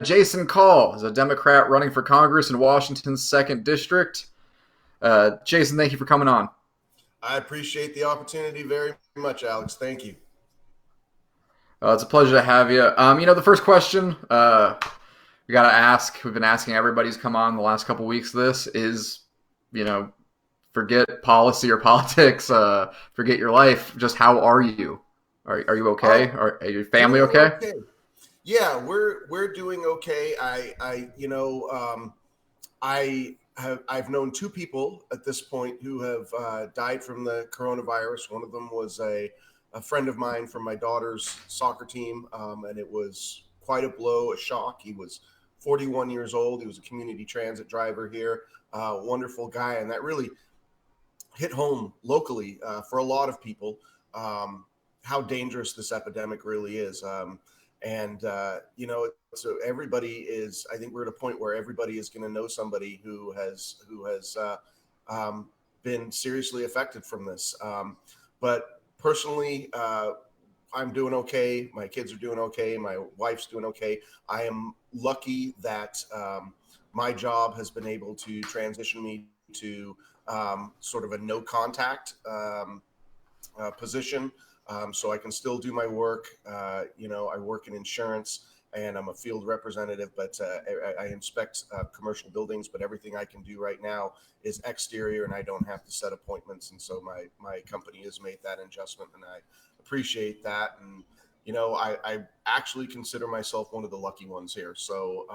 Jason Call is a Democrat running for Congress in Washington's 2nd District. Jason, thank you for coming on. I appreciate the opportunity very much, Alex. Thank you. It's a pleasure to have you. The first question we got to ask, we've been asking everybody who's come on the last couple weeks, this is, you know, forget policy or politics, forget your life. Just how are you? Are you okay? Oh, Are your family doing okay? okay. Yeah, we're doing okay. I've known two people at this point who have died from the coronavirus. One of them was a friend of mine from my daughter's soccer team, and it was quite a blow, a shock. He was 41 years old. He was a community transit driver here, wonderful guy, and that really hit home locally for a lot of people. How dangerous this epidemic really is. So everybody is, I think we're at a point where everybody is going to know somebody who has been seriously affected from this. But personally, I'm doing okay. My kids are doing okay. My wife's doing okay. I am lucky that my job has been able to transition me to sort of a no contact position. So I can still do my work. I work in insurance and I'm a field representative, but I inspect commercial buildings. But everything I can do right now is exterior and I don't have to set appointments. And so my company has made that adjustment and I appreciate that. And, I actually consider myself one of the lucky ones here. So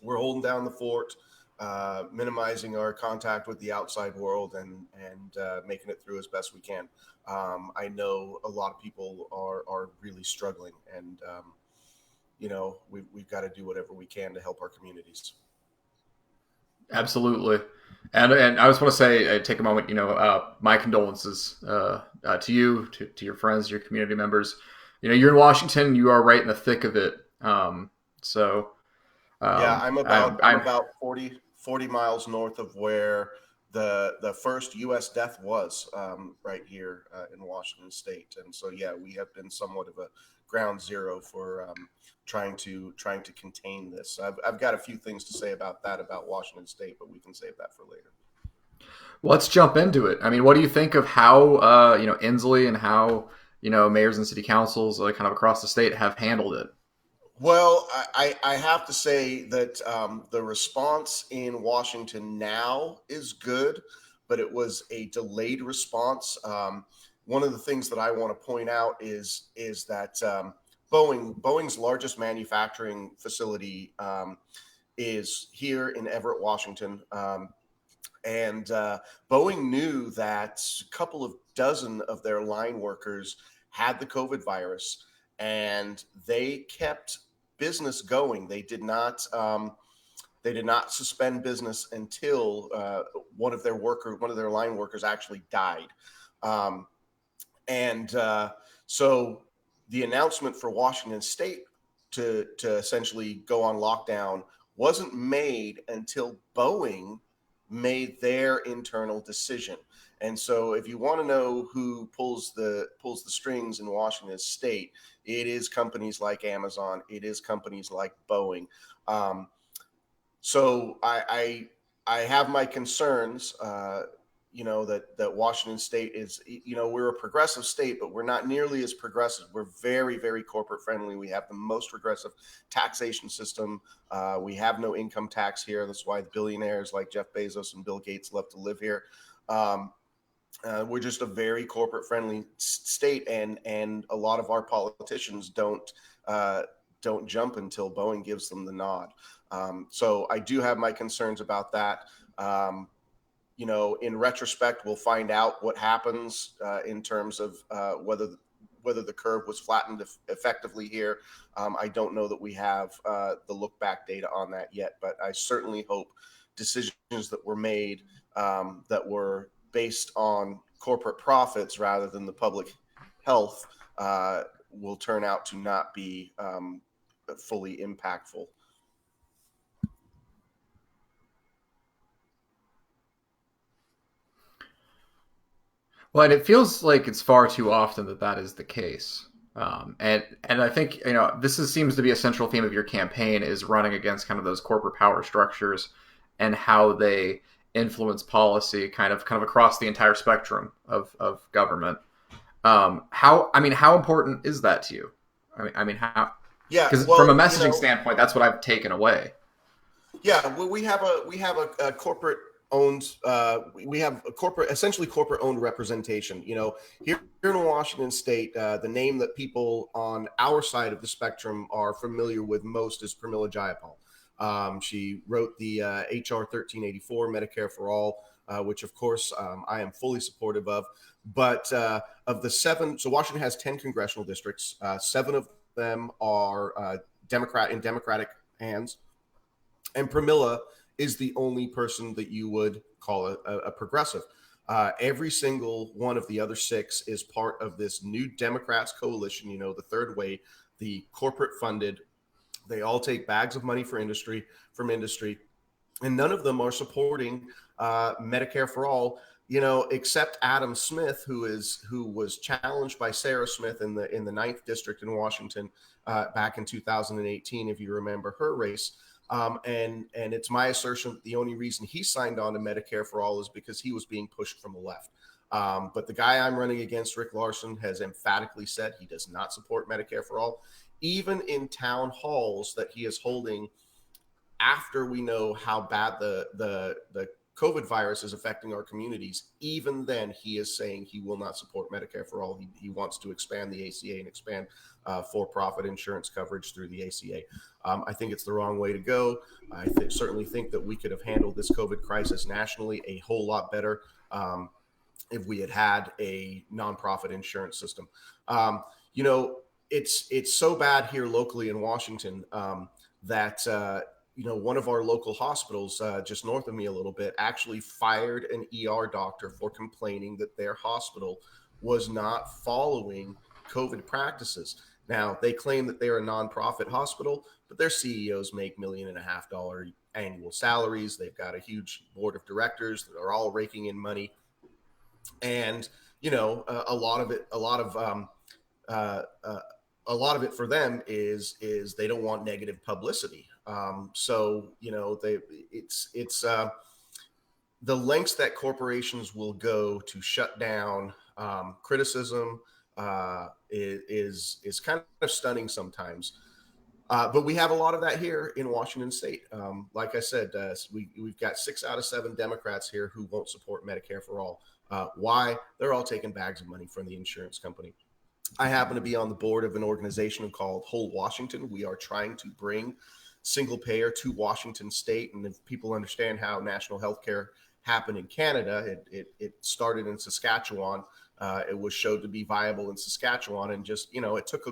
we're holding down the fort, minimizing our contact with the outside world and making it through as best we can. I know a lot of people are really struggling, and we've got to do whatever we can to help our communities. Absolutely. And I just want to say, take a moment, my condolences to you, to your friends, your community members. You're in Washington, you are right in the thick of it. So Yeah, I'm I'm about 40 miles north of where the first U.S. death was, right here in Washington State, and so yeah, we have been somewhat of a ground zero for trying to contain this. I've got a few things to say about that about Washington State, but we can save that for later. Let's jump into it. I mean, what do you think of how Inslee and how mayors and city councils kind of across the state have handled it? Well, I have to say that the response in Washington now is good, but it was a delayed response. One of the things that I want to point out is that Boeing's largest manufacturing facility is here in Everett, Washington, and Boeing knew that a couple of dozen of their line workers had the COVID virus, and they kept business going. They did not suspend business until one of their line workers actually died. Um, and so the announcement for Washington State to essentially go on lockdown wasn't made until Boeing made their internal decision. And so if you want to know who pulls the strings in Washington State, it is companies like Amazon, it is companies like Boeing. Um, so I have my concerns. That Washington State is, we're a progressive state, but we're not nearly as progressive. We're very, very corporate friendly. We have the most regressive taxation system. We have no income tax here. That's why the billionaires like Jeff Bezos and Bill Gates love to live here. We're just a very corporate friendly state, and a lot of our politicians don't jump until Boeing gives them the nod. So I do have my concerns about that. In retrospect, we'll find out what happens in terms of whether the curve was flattened effectively here. I don't know that we have the look back data on that yet, but I certainly hope decisions that were made that were based on corporate profits rather than the public health will turn out to not be fully impactful. Well, and it feels like it's far too often that is the case. And I think seems to be a central theme of your campaign is running against kind of those corporate power structures and how they influence policy kind of across the entire spectrum of government. How important is that to you? How? Yeah, Because from a well, messaging standpoint, that's what I've taken away. yeah, well, we have a corporate owned we have a corporate essentially corporate owned representation. Here in Washington State, the name that people on our side of the spectrum are familiar with most is Pramila Jayapal. She wrote the HR 1384 Medicare for All, which of course I am fully supportive of. But of the seven, so Washington has 10 congressional districts. Seven of them are Democratic hands, and Pramila is the only person that you would call a progressive. Every single one of the other six is part of this new Democrats coalition, the third way, the corporate funded. They all take bags of money from industry, and none of them are supporting Medicare for all. Except Adam Smith, who was challenged by Sarah Smith in the ninth district in Washington back in 2018, if you remember her race. And it's my assertion that the only reason he signed on to Medicare for all is because he was being pushed from the left. But the guy I'm running against, Rick Larson, has emphatically said he does not support Medicare for all, even in town halls that he is holding after we know how bad the COVID virus is affecting our communities. Even then, he is saying he will not support Medicare for all. He wants to expand the ACA and expand for-profit insurance coverage through the ACA. I think it's the wrong way to go. I certainly think that we could have handled this COVID crisis nationally a whole lot better if we had a nonprofit insurance system. It's so bad here locally in Washington that one of our local hospitals just north of me a little bit actually fired an ER doctor for complaining that their hospital was not following COVID practices. Now, they claim that they're a nonprofit hospital, but their CEOs make $1.5 million annual salaries. They've got a huge board of directors that are all raking in money. And, a lot of it for them is they don't want negative publicity. It's the lengths that corporations will go to shut down criticism is kind of stunning sometimes. But we have a lot of that here in Washington State. Like I said, we've got 6 out of 7 Democrats here who won't support Medicare for all. Why? They're all taking bags of money from the insurance company. I happen to be on the board of an organization called Whole Washington. We are trying to bring single payer to Washington State. And if people understand how national health care happened in Canada, it started in Saskatchewan. It was showed to be viable in Saskatchewan, and just, it took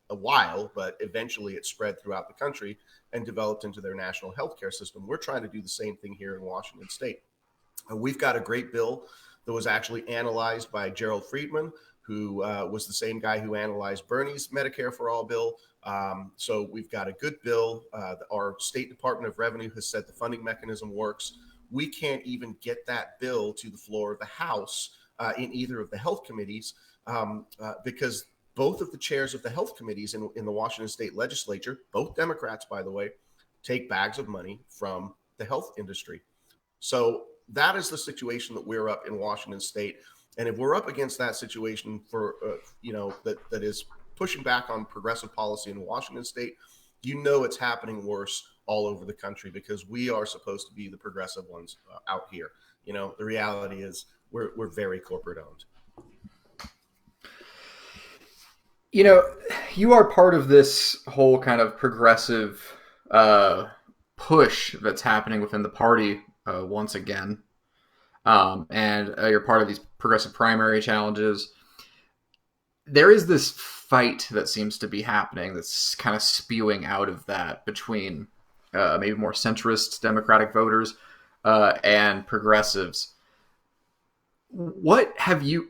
a while, but eventually it spread throughout the country and developed into their national healthcare system. We're trying to do the same thing here in Washington State. We've got a great bill that was actually analyzed by Gerald Friedman, who was the same guy who analyzed Bernie's Medicare for All bill. So we've got a good bill. Our State Department of Revenue has said the funding mechanism works. We can't even get that bill to the floor of the House in either of the health committees because both of the chairs of the health committees in the Washington State legislature, both Democrats, by the way, take bags of money from the health industry. So that is the situation that we're up in Washington State. And if we're up against that situation for, that is pushing back on progressive policy in Washington State, it's happening worse all over the country because we are supposed to be the progressive ones out here. The reality is we're very corporate owned. You are part of this whole kind of progressive push that's happening within the party once again. And you're part of these progressive primary challenges. There is this fight that seems to be happening that's kind of spewing out of that between maybe more centrist Democratic voters and progressives. What have you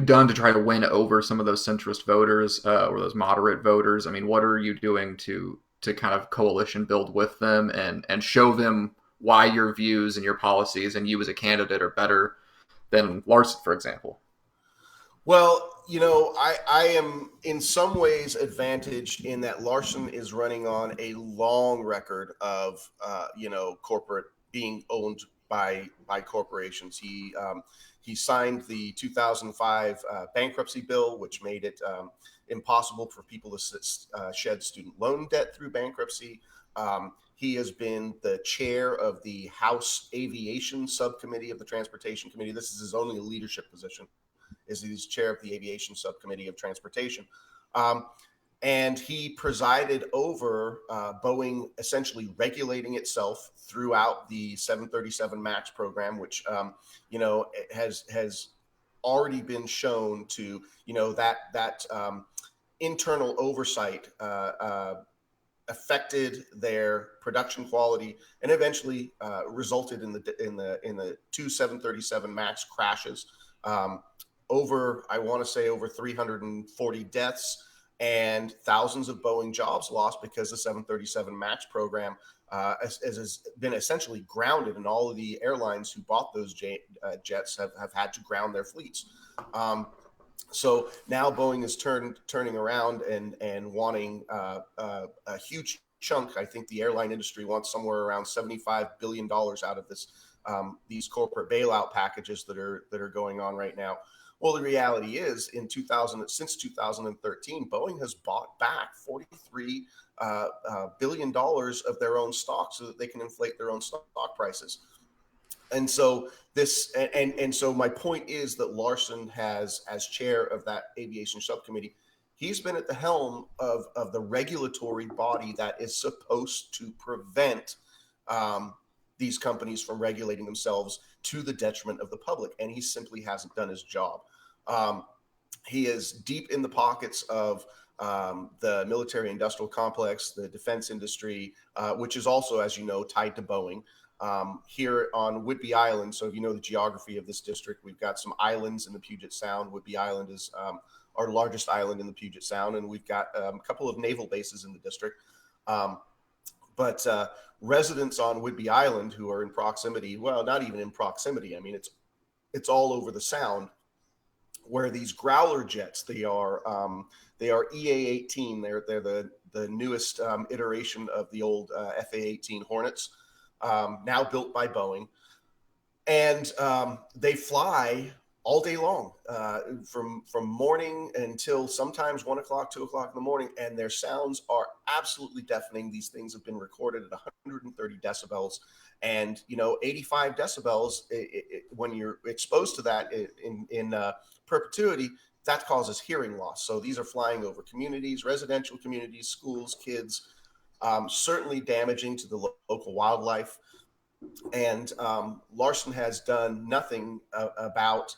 done to try to win over some of those centrist voters or those moderate voters? I mean, what are you doing to kind of coalition build with them and show them why your views and your policies and you as a candidate are better than Larson, for example? Well, I am in some ways advantaged in that Larson is running on a long record of, corporate being owned by corporations. He signed the 2005 bankruptcy bill, which made it impossible for people to shed student loan debt through bankruptcy. He has been the chair of the House Aviation Subcommittee of the Transportation Committee. This is his only leadership position, is he's chair of the Aviation Subcommittee of Transportation. Um, and he presided over Boeing essentially regulating itself throughout the 737 MAX program, which has already been shown to that internal oversight affected their production quality and eventually resulted in the two 737 MAX crashes. I want to say over 340 deaths and thousands of Boeing jobs lost because the 737 MAX program has been essentially grounded, and all of the airlines who bought those jets have had to ground their fleets. So now Boeing is turning around and wanting a huge chunk. I think the airline industry wants somewhere around $75 billion out of these corporate bailout packages that are going on right now. Well, the reality is, since 2013, Boeing has bought back $43 billion of their own stock so that they can inflate their own stock prices. And so so my point is that Larson has, as chair of that aviation subcommittee, he's been at the helm of the regulatory body that is supposed to prevent these companies from regulating themselves to the detriment of the public, and he simply hasn't done his job. He is deep in the pockets of the military-industrial complex, the defense industry, which is also, as you know, tied to Boeing. Here on Whidbey Island, so if you know the geography of this district, we've got some islands in the Puget Sound. Whidbey Island is our largest island in the Puget Sound, and we've got a couple of naval bases in the district. But residents on Whidbey Island who are in proximity, well, not even in proximity, I mean, it's all over the Sound, where these Growler jets, they are EA-18. They're the newest iteration of the old FA-18 Hornets, now built by Boeing, and they fly all day long, from morning until sometimes 1 o'clock, 2 o'clock in the morning, and their sounds are absolutely deafening. These things have been recorded at 130 decibels, and 85 decibels. When you're exposed to that in perpetuity, that causes hearing loss. So these are flying over communities, residential communities, schools, kids. Certainly damaging to the local wildlife. And Larson has done nothing about,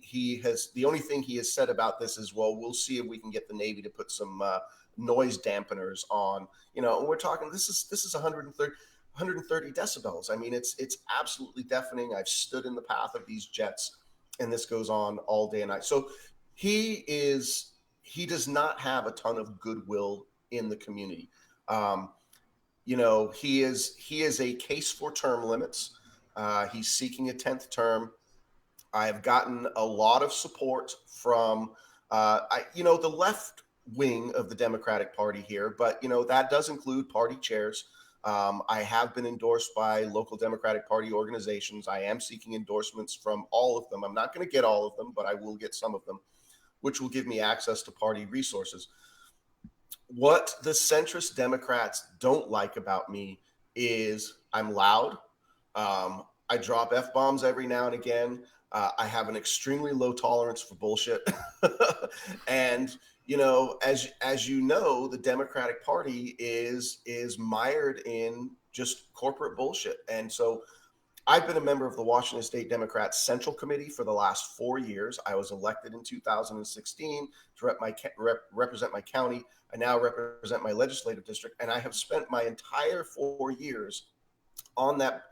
he has, the only thing he has said about this is, well, we'll see if we can get the Navy to put some noise dampeners on, and we're talking, this is 130 decibels. I mean, it's absolutely deafening. I've stood in the path of these jets, and this goes on all day and night. So he does not have a ton of goodwill in the community. He is a case for term limits. He's seeking a 10th term. I have gotten a lot of support from, the left wing of the Democratic Party here, but that does include party chairs. I have been endorsed by local Democratic Party organizations. I am seeking endorsements from all of them. I'm not going to get all of them, but I will get some of them, which will give me access to party resources. What the centrist Democrats don't like about me is I'm loud. I drop F-bombs every now and again. I have an extremely low tolerance for bullshit. And, as you know, the Democratic Party is mired in just corporate bullshit. And so I've been a member of the Washington State Democrats Central Committee for the last 4 years. I was elected in 2016 to represent my county. I now represent my legislative district, and I have spent my entire 4 years on that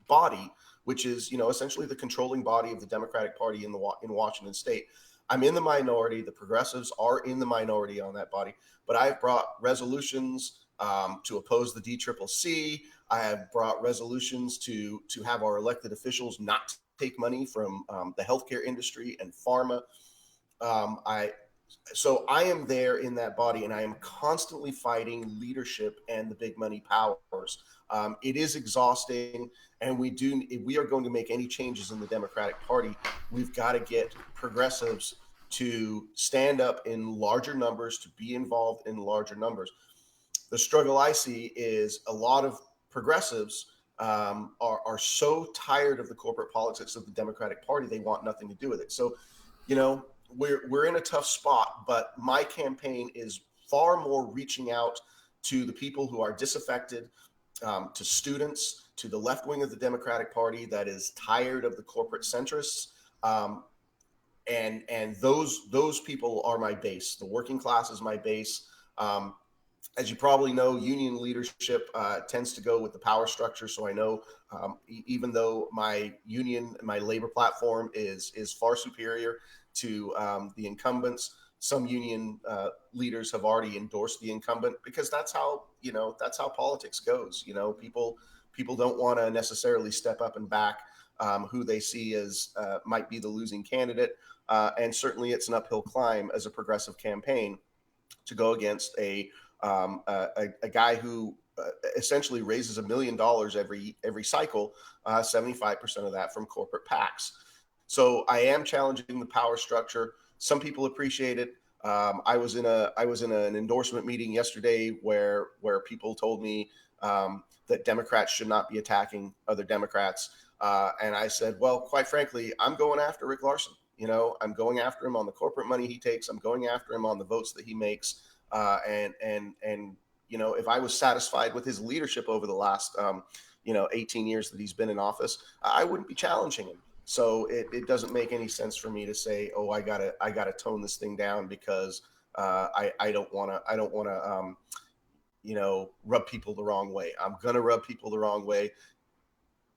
body, which is essentially the controlling body of the Democratic Party in Washington State. I'm in the minority. The progressives are in the minority on that body, but I've brought resolutions to oppose the DCCC. I have brought resolutions to have our elected officials not take money from the healthcare industry and pharma. I am there in that body, and I am constantly fighting leadership and the big money powers. It is exhausting, and if we are going to make any changes in the Democratic Party, we've got to get progressives to stand up in larger numbers, to be involved in larger numbers. The struggle I see is a lot of progressives are so tired of the corporate politics of the Democratic Party, they want nothing to do with it. So, we're in a tough spot, but my campaign is far more reaching out to the people who are disaffected, to students, to the left wing of the Democratic Party that is tired of the corporate centrists. And those people are my base. The working class is my base. As you probably know, union leadership tends to go with the power structure. So I know, even though my labor platform is far superior to the incumbents, some union leaders have already endorsed the incumbent, because that's how politics goes. People don't want to necessarily step up and back who they see as might be the losing candidate. And certainly it's an uphill climb as a progressive campaign to go against a guy who essentially raises $1 million every cycle, 75% of that from corporate PACs. So I am challenging the power structure. Some people appreciate it. I was in an endorsement meeting yesterday where people told me that Democrats should not be attacking other Democrats, and I said, well, quite frankly, I'm going after Rick Larson. I'm going after him on the corporate money he takes. I'm going after him on the votes that he makes. And if I was satisfied with his leadership over the last 18 years that he's been in office, I wouldn't be challenging him. So it doesn't make any sense for me to say, oh, I gotta tone this thing down because I don't want to rub people the wrong way. I'm gonna rub people the wrong way.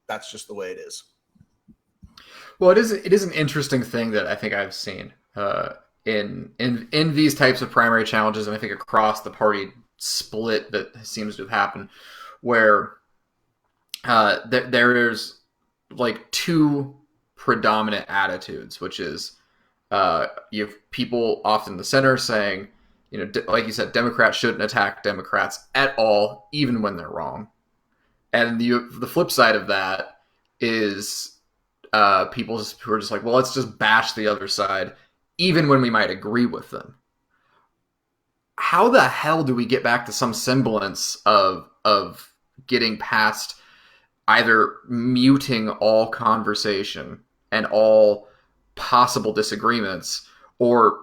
That's just the way it is. Well, it is an interesting thing that I think I've seen in these types of primary challenges, and I think across the party split that seems to have happened, where there's like two predominant attitudes, which is you have people often in the center saying, like you said, Democrats shouldn't attack Democrats at all, even when they're wrong. And the flip side of that is people who are just like, well, let's just bash the other side, even when we might agree with them. How the hell do we get back to some semblance of getting past either muting all conversation and all possible disagreements, or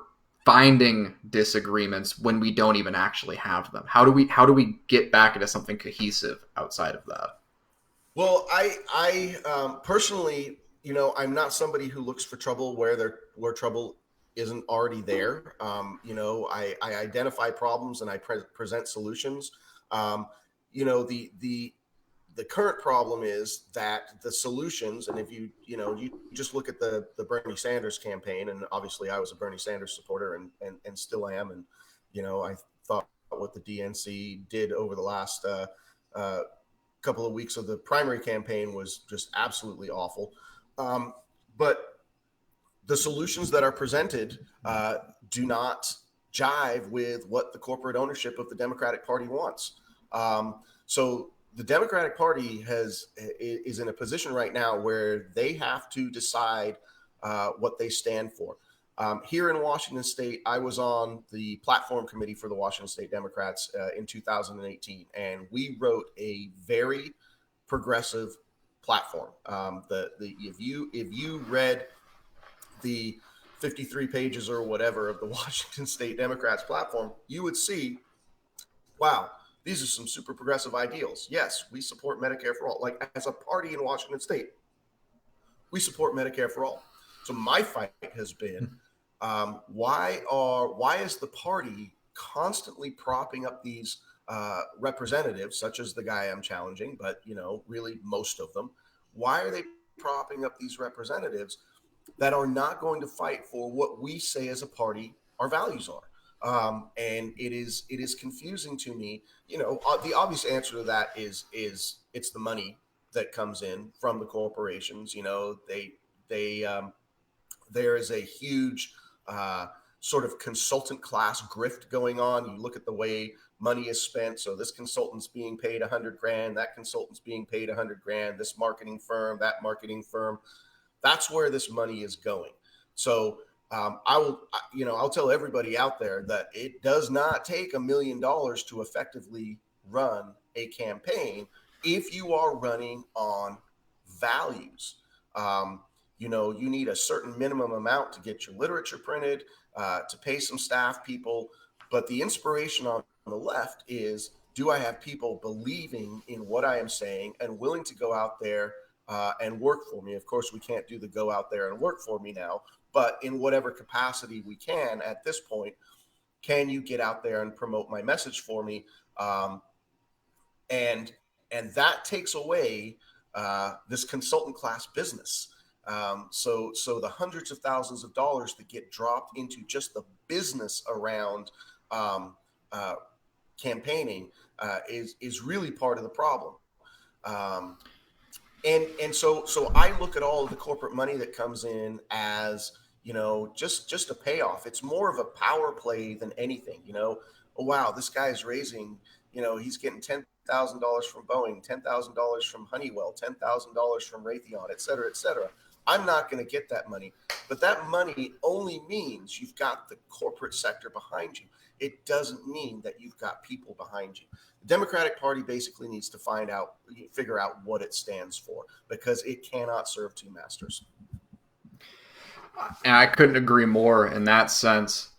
finding disagreements when we don't even actually have them? How do we get back into something cohesive outside of that? Well, I personally, I'm not somebody who looks for trouble where trouble isn't already there. I identify problems and I present solutions. The current problem is that the solutions, and if you just look at the Bernie Sanders campaign, and obviously I was a Bernie Sanders supporter and still am, and I thought what the DNC did over the last couple of weeks of the primary campaign was just absolutely awful. But the solutions that are presented do not jive with what the corporate ownership of the Democratic Party wants. So the Democratic Party is in a position right now where they have to decide what they stand for. Here in Washington State, I was on the platform committee for the Washington State Democrats in 2018, and we wrote a very progressive platform. If you read the 53 pages or whatever of the Washington State Democrats platform, you would see, wow, these are some super progressive ideals. Yes, we support Medicare for all. Like, as a party in Washington State, we support Medicare for all. So my fight has been, why is the party constantly propping up these representatives, such as the guy I'm challenging, but really most of them? Why are they propping up these representatives that are not going to fight for what we say as a party our values are? And it is confusing to me. The obvious answer to that is it's the money that comes in from the corporations. There is a huge sort of consultant class grift going on. You look at the way money is spent. So this consultant's being paid 100 grand, that consultant's being paid 100 grand, this marketing firm, that marketing firm. That's where this money is going. So I'll tell everybody out there that it does not take $1 million to effectively run a campaign if you are running on values. You need a certain minimum amount to get your literature printed, to pay some staff people. But the inspiration on the left is, do I have people believing in what I am saying and willing to go out there and work for me? Of course, we can't do the go out there and work for me now, but in whatever capacity we can at this point, can you get out there and promote my message for me? And that takes away this consultant class business. So the hundreds of thousands of dollars that get dropped into just the business around campaigning is really part of the problem. And so I look at all of the corporate money that comes in as, just a payoff. It's more of a power play than anything. Oh, wow, this guy's raising, he's getting $10,000 from Boeing, $10,000 from Honeywell, $10,000 from Raytheon, et cetera, et cetera. I'm not going to get that money, but that money only means you've got the corporate sector behind you. It doesn't mean that you've got people behind you. The Democratic Party basically needs to figure out what it stands for, because it cannot serve two masters. And I couldn't agree more in that sense.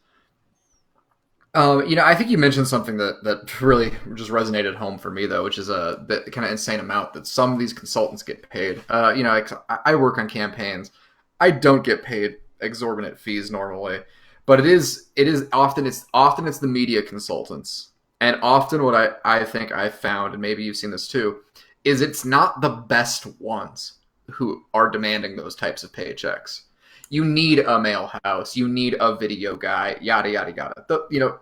I think you mentioned something that really just resonated home for me, though, which is the kind of insane amount that some of these consultants get paid. I work on campaigns. I don't get paid exorbitant fees normally, but it is often it's the media consultants, and often what I think I've found, and maybe you've seen this too, is it's not the best ones who are demanding those types of paychecks. You need a mail house, you need a video guy, yada yada yada.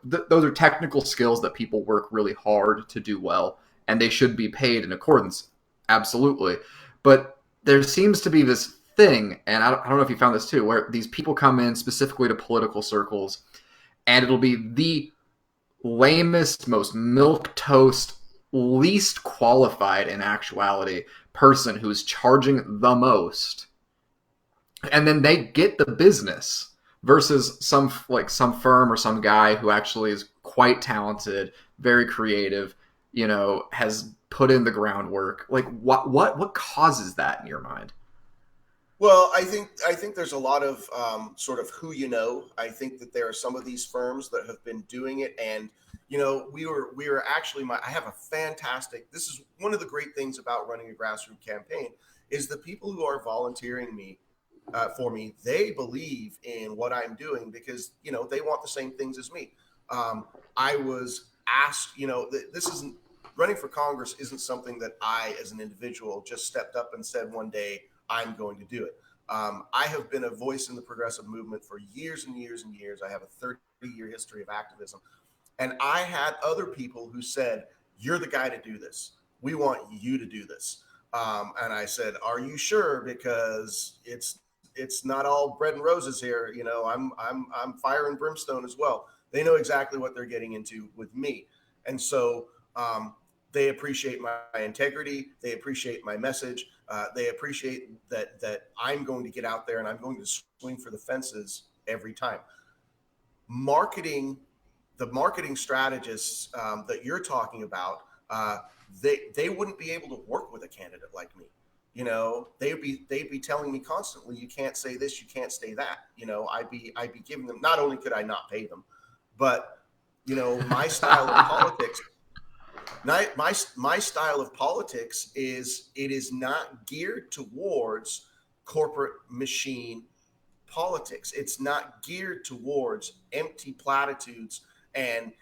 Those are technical skills that people work really hard to do well, and they should be paid in accordance, absolutely. But there seems to be this thing, and I don't know if you found this too, where these people come in specifically to political circles, and it'll be the lamest, most milquetoast, least qualified in actuality person who's charging the most, and then they get the business, versus some firm or some guy who actually is quite talented, very creative, has put in the groundwork. Like what causes that in your mind? Well, I think there's a lot of sort of who I think that there are some of these firms that have been doing it, and we were actually I have a fantastic. This is one of the great things about running a grassroots campaign, is the people who are volunteering for me, they believe in what I'm doing, because they want the same things as me. I was asked, this isn't, running for Congress isn't something that I as an individual just stepped up and said one day I'm going to do it. I have been a voice in the progressive movement for years and years and years. I have a 30-year history of activism, and I had other people who said, you're the guy to do this, we want you to do this. And I said, are you sure? Because it's not all bread and roses here. I'm fire and brimstone as well. They know exactly what they're getting into with me. And so they appreciate my integrity. They appreciate my message. They appreciate that I'm going to get out there and I'm going to swing for the fences every time. The marketing strategists that you're talking about, they wouldn't be able to work with a candidate like me. They'd be telling me constantly, you can't say this, you can't say that. I'd be giving them, not only could I not pay them, but my style of politics, my style of politics is, it is not geared towards corporate machine politics. It's not geared towards empty platitudes and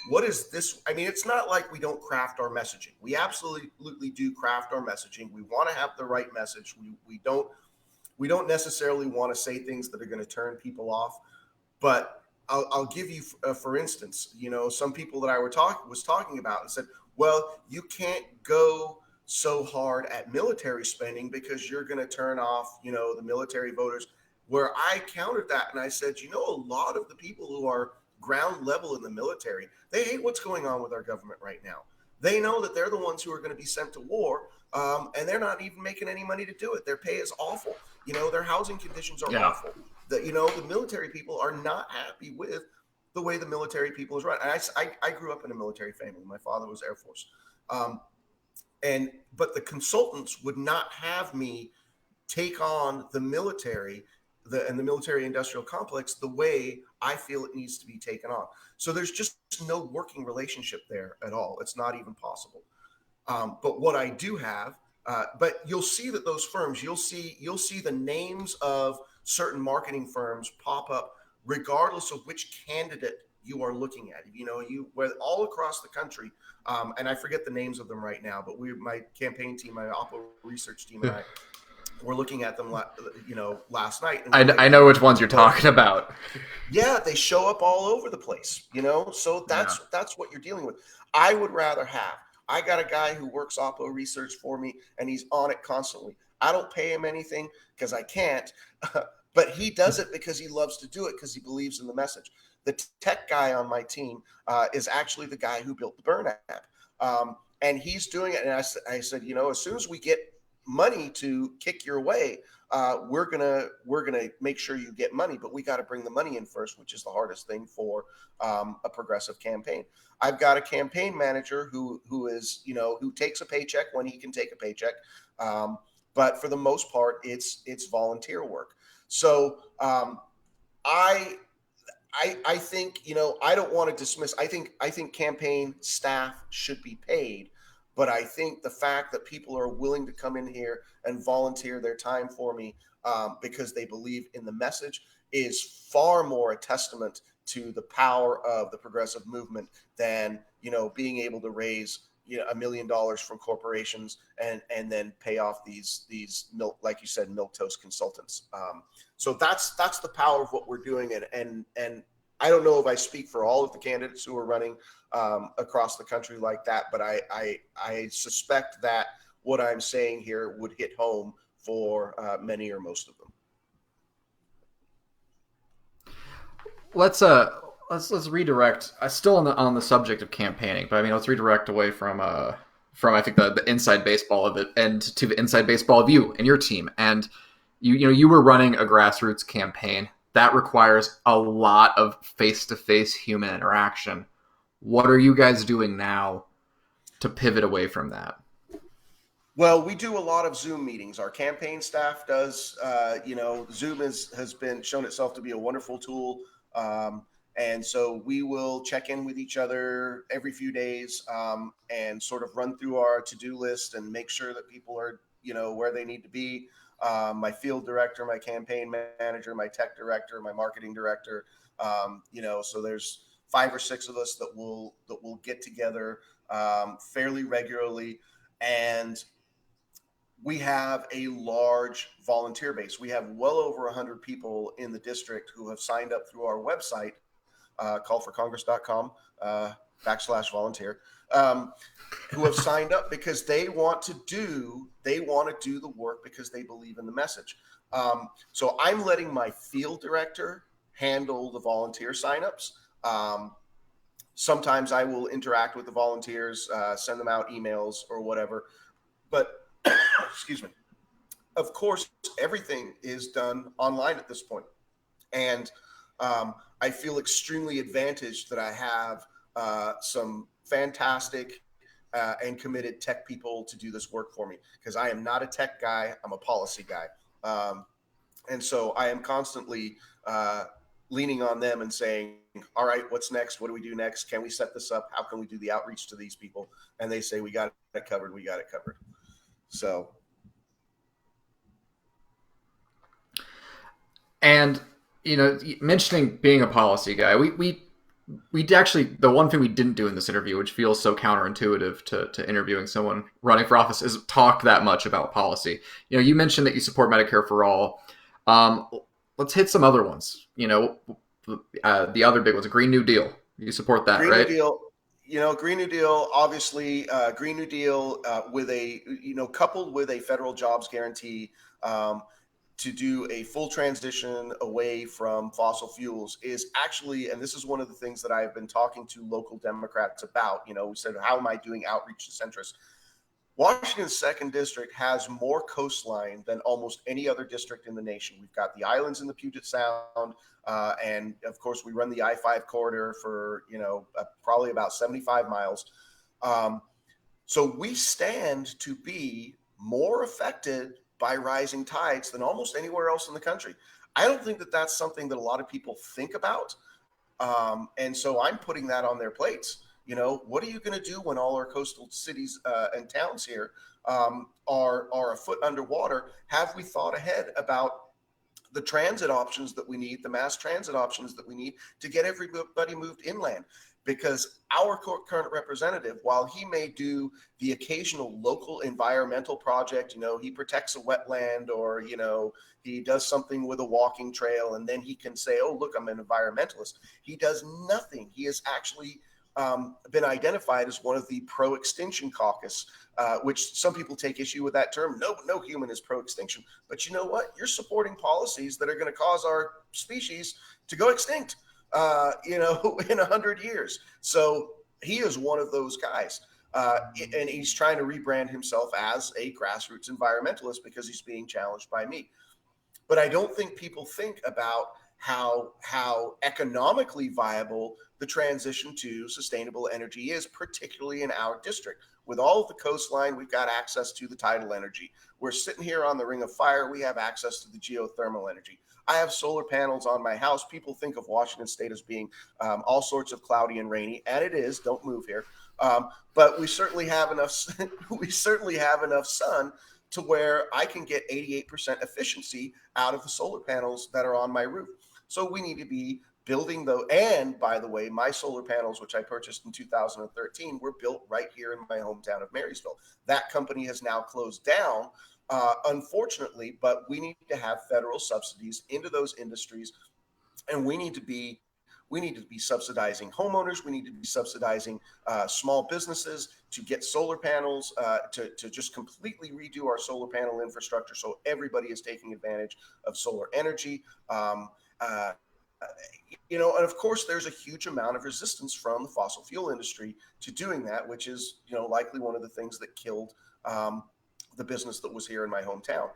what is this? I mean, it's not like we don't craft our messaging. We absolutely do craft our messaging. We want to have the right message. We don't necessarily want to say things that are going to turn people off. But I'll give you, for instance, some people that I was talking about and said, well, you can't go so hard at military spending because you're going to turn off, the military voters. where I countered that and I said, you know, a lot of the people who are ground level in the military, they hate what's going on with our government right now. They know that they're the ones who are going to be sent to war, and they're not even making any money to do it. Their pay is awful. You know, their housing conditions are Yeah. awful. The military people are not happy with the way the military people is run. And I grew up in a military family. My father was Air Force. Um, but the consultants would not have me take on the military and the military industrial complex the way I feel it needs to be taken on. So there's just no working relationship there at all. It's not even possible. But what I do have, but you'll see that those firms, you'll see the names of certain marketing firms pop up regardless of which candidate you are looking at. You know, you where all across the country, and I forget the names of them right now, but my campaign team, my Oppo research team, and I were looking at them, last night, and we're like, I know which ones you're talking about. yeah, they show up all over the place, you know. So Yeah. that's what you're dealing with. I would rather have. I got a guy who works Oppo research for me, and he's on it constantly. I don't pay him anything because I can't, but he does it because he loves to do it because he believes in the message. The tech guy on my team is actually the guy who built the Burn app, and he's doing it. And I said, you know, as soon as we get money to kick your way, we're gonna make sure you get money, but we got to bring the money in first, which is the hardest thing for a progressive campaign. I've got a campaign manager who is, you know, who takes a paycheck when he can take a paycheck, but for the most part, it's volunteer work. So I I think, you know, I don't want to dismiss. I think campaign staff should be paid, but I think the fact that people are willing to come in here and volunteer their time for me because they believe in the message is far more a testament to the power of the progressive movement than, you know, being able to raise, you know, $1 million from corporations and then pay off these milk, like you said, milk toast consultants. So that's the power of what we're doing, and I don't know if I speak for all of the candidates who are running across the country like that, but I suspect that what I'm saying here would hit home for many or most of them. let's let's redirect. Still on the subject of campaigning, but I mean, let's redirect away from I think the inside baseball of it and to the inside baseball of you and your team. And you know you were running a grassroots campaign that requires a lot of face to face human interaction. What are you guys doing now to pivot away from that? Well, we do a lot of Zoom meetings. Our campaign staff does. You know, Zoom has been shown itself to be a wonderful tool, and so we will check in with each other every few days and sort of run through our to-do list and make sure that people are, you know, where they need to be. My field director, my campaign manager, my tech director, my marketing director. You know, so there's 5 or 6 of us that will get together fairly regularly, and we have a large volunteer base. We have well over 100 people in the district who have signed up through our website, callforcongress.com /volunteer, who have signed up because they want to do the work because they believe in the message. So I'm letting my field director handle the volunteer signups. Sometimes I will interact with the volunteers, send them out emails or whatever, but excuse me. Of course, everything is done online at this point, and I feel extremely advantaged that I have some fantastic and committed tech people to do this work for me, because I am not a tech guy. I'm a policy guy, and so I am constantly leaning on them and saying, all right, what's next? What do we do next? Can we set this up? How can we do the outreach to these people? And they say, we got it covered. We got it covered. So, And you know, mentioning being a policy guy, we actually, the one thing we didn't do in this interview, which feels so counterintuitive to interviewing someone running for office, is talk that much about policy. You know, you mentioned that you support Medicare for all. Um, let's hit some other ones. You know, the other big ones, a Green New Deal. You support that, Green New right? Deal, you know, Green New Deal, obviously, Green New Deal with a, you know, coupled with a federal jobs guarantee. Um, to do a full transition away from fossil fuels is actually, and this is one of the things that I've been talking to local Democrats about. We said, how am I doing outreach to centrists? Washington's second district has more coastline than almost any other district in the nation. We've got the islands in the Puget Sound, and of course, we run the I-5 corridor for probably about 75 miles. So we stand to be more affected by rising tides than almost anywhere else in the country. I don't think that that's something that a lot of people think about. And so I'm putting that on their plates. What are you going to do when all our coastal cities and towns here are a foot underwater? Have we thought ahead about the transit options that we need, the mass transit options that we need to get everybody moved inland? Because our current representative, while he may do the occasional local environmental project, he protects a wetland, or, he does something with a walking trail, and then he can say, oh, look, I'm an environmentalist. He does nothing. He has actually been identified as one of the pro-extinction caucus, which some people take issue with that term. No human is pro-extinction. But you know what? You're supporting policies that are going to cause our species to go extinct, in 100 years. So he is one of those guys. And he's trying to rebrand himself as a grassroots environmentalist because he's being challenged by me. But I don't think people think about how economically viable the transition to sustainable energy is, particularly in our district. With all of the coastline, we've got access to the tidal energy. We're sitting here on the Ring of Fire. We have access to the geothermal energy. I have solar panels on my house. People think of Washington State as being all sorts of cloudy and rainy, and it is. Don't move here. But we certainly have enough. We certainly have enough sun to where I can get 88% efficiency out of the solar panels that are on my roof. So we need to be building those. And by the way, my solar panels, which I purchased in 2013, were built right here in my hometown of Marysville. That company has now closed down, unfortunately, but we need to have federal subsidies into those industries, and we need to be subsidizing homeowners. We need to be subsidizing small businesses to get solar panels, to just completely redo our solar panel infrastructure so everybody is taking advantage of solar energy. And of course, there's a huge amount of resistance from the fossil fuel industry to doing that, which is, likely one of the things that killed the business that was here in my hometown.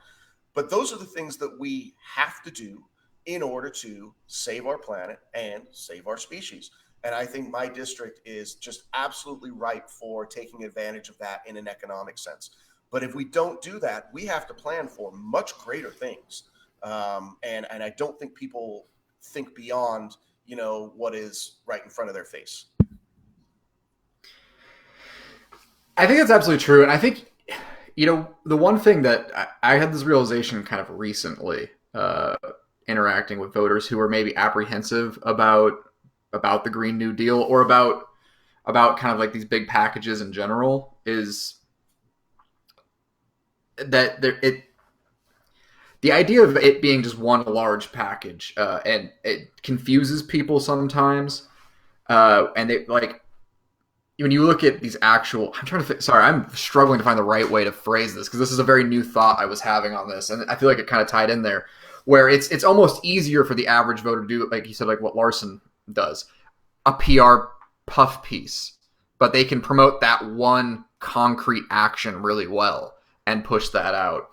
But those are the things that we have to do in order to save our planet and save our species. And I think my district is just absolutely ripe for taking advantage of that in an economic sense. But if we don't do that, we have to plan for much greater things. And I don't think people think beyond, what is right in front of their face. I think that's absolutely true. And I think, the one thing that I had this realization kind of recently, interacting with voters who are maybe apprehensive about the Green New Deal, or about kind of like these big packages in general, is that the idea of it being just one large package, and it confuses people sometimes, and they like when you look at these actual. I'm struggling to find the right way to phrase this, because this is a very new thought I was having on this, and I feel like it kind of tied in there, where it's almost easier for the average voter to do, like you said, like what Larson does, a PR puff piece, but they can promote that one concrete action really well and push that out.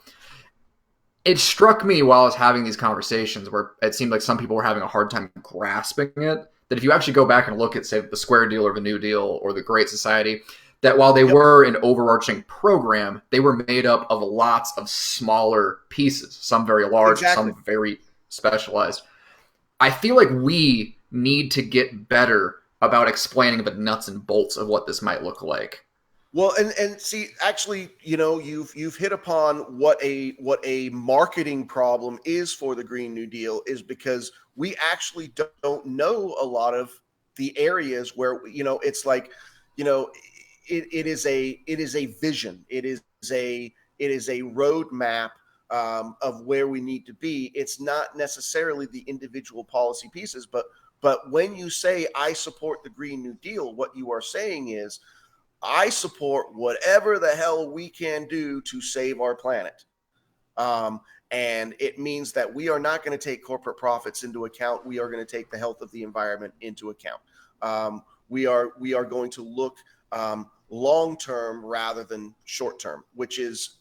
It struck me while I was having these conversations, where it seemed like some people were having a hard time grasping it, that if you actually go back and look at, say, the Square Deal or the New Deal or the Great Society, that while they were an overarching program, they were made up of lots of smaller pieces, some very large, Exactly. some very specialized. I feel like we need to get better about explaining the nuts and bolts of what this might look like. Well, and see, actually, you've hit upon what a marketing problem is for the Green New Deal, is because we actually don't know a lot of the areas where, it's like, it is a vision. It is a roadmap of where we need to be. It's not necessarily the individual policy pieces, but when you say I support the Green New Deal, what you are saying is, I support whatever the hell we can do to save our planet. And it means that we are not going to take corporate profits into account. We are going to take the health of the environment into account. We are going to look long term rather than short term, which is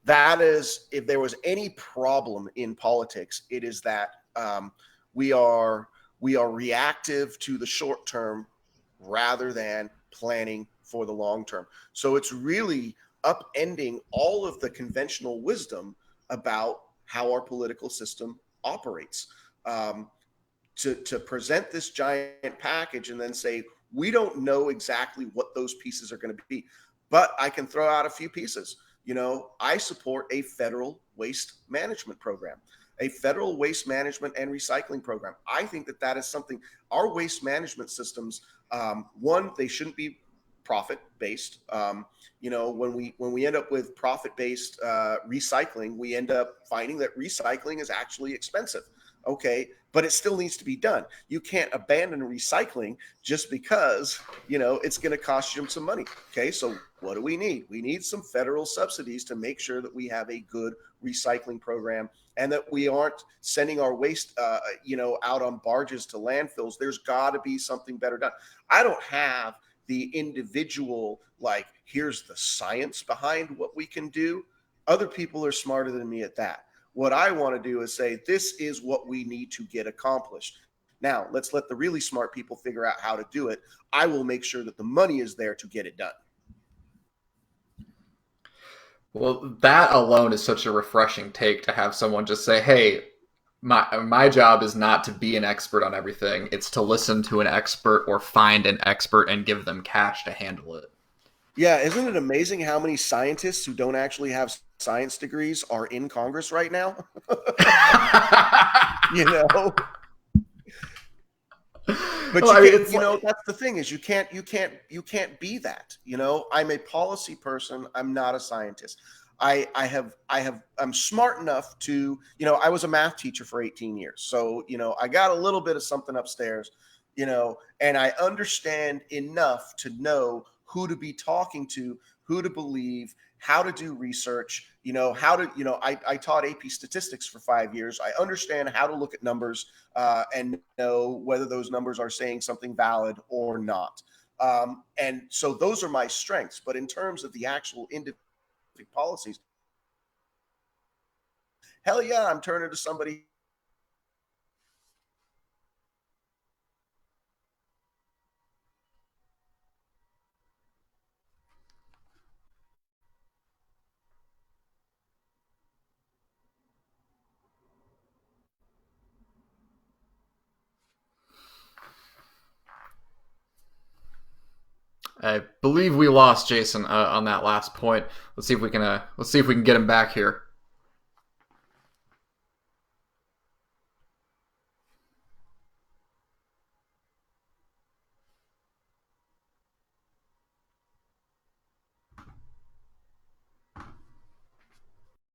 that is, if there was any problem in politics, it is that we are reactive to the short term rather than planning for the long term. So it's really upending all of the conventional wisdom about how our political system operates. To present this giant package and then say, we don't know exactly what those pieces are going to be, but I can throw out a few pieces. I support a federal waste management program, a federal waste management and recycling program. I think that that is something, our waste management systems, one, they shouldn't be profit based. When we end up with profit based recycling, we end up finding that recycling is actually expensive. Okay, but it still needs to be done. You can't abandon recycling just because it's going to cost you some money. Okay, so what do we need? We need some federal subsidies to make sure that we have a good recycling program and that we aren't sending our waste out on barges to landfills. There's got to be something better done. I don't have the individual, like, here's the science behind what we can do. Other people are smarter than me at that. What I want to do is say, this is what we need to get accomplished. Now, let's let the really smart people figure out how to do it. I will make sure that the money is there to get it done. Well, that alone is such a refreshing take to have someone just say, "Hey, my job is not to be an expert on everything. It's to listen to an expert or find an expert and give them cash to handle it." Yeah, isn't it amazing how many scientists who don't actually have science degrees are in Congress right now? you know, but Well, you I mean, can't. it's like, That's the thing is you can't be that. I'm a policy person. I'm not a scientist. I'm smart enough to. I was a math teacher for 18 years, so I got a little bit of something upstairs. And I understand enough to know who to be talking to, who to believe, how to do research, how to, I taught AP statistics for 5 years. I understand how to look at numbers and know whether those numbers are saying something valid or not. And so those are my strengths. But in terms of the actual individual policies, hell yeah, I'm turning to somebody. I believe we lost Jason on that last point. Let's see if we can get him back here.